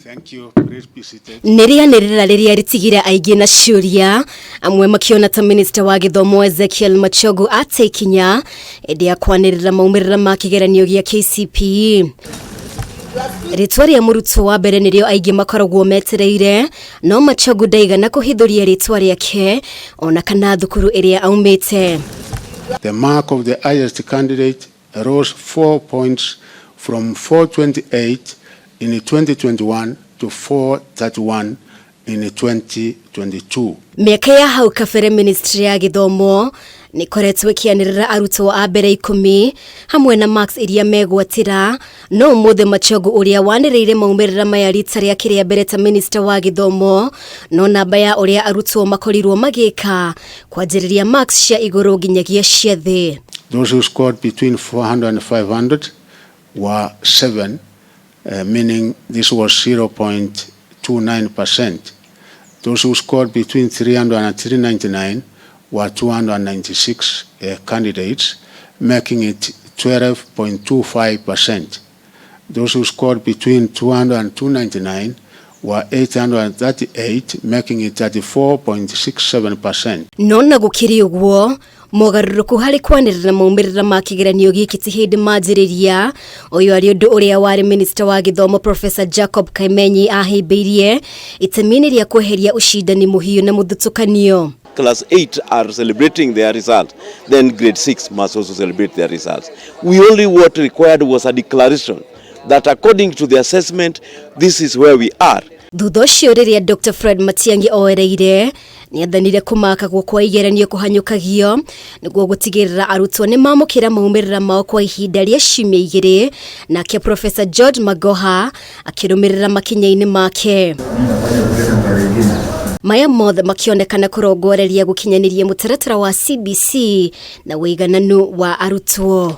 Thank you. Please be seated. Ndananirira riria ritigira aigi na ciuria amwe makiona ta minister wa githomo Ezekiel Machogu ateikinya ya kwanirira maumirira ma kigeranio gia KCPE. Ritwa ria murutwo wa mbere nirio aigi makoragwo metereire, no Machogu ndaigana kuhithuria ritwa riake ona kana thukuru iria aumite. The mark of the highest candidate rose 4 points from 428 in 2021 to 431 in 2022. Miaka ya hau kabere ministry ya githomo nikoretwo ikianirira arutwo a mbere 10 hamwe na marks iria megwatira, no muthe Machogu uria waniriire maumirira maya rita ria kiria mbere ta minister wa githomo, no namba ya uria arutwo makorirwo magika kwanjiriria marks cia iguru nginyagia cia thi. Those who scored between 400 and 500 were 7, meaning this was 0.29%. Those who scored between 300 and 399 were 296 candidates, making it 12.25%. Those who scored between 200 and 299 were 838, making it 34.67%. Nona gukiri uguo Mugaru hari kwanirira maumirira ma kigeranio giki ti hindi manjiriria uyu ari undu uria wari minister wa githomo Professor Jacob Kameme ahimbirie itemini ria kweheria ushindani muhiu na muthutukanio. Class 8 are celebrating their results, then grade 6 must also celebrate their results. We only what required was a declaration that according to the assessment, this is where we are. Thutha ucio riria Dr. Fred Matiangi oereire ni athanire kumaka kwa igeranio kuhanyukagio niguo gutigirira arutwo ni mamukira maumirira mao kwa ihinda ria ciumia 2 nake Professor George Magoha akirumirira makinya-ini make. Maya mothe makionekana kurongoreria gukinyaniria mutaratara wa CBC na wigananu wa arutwo.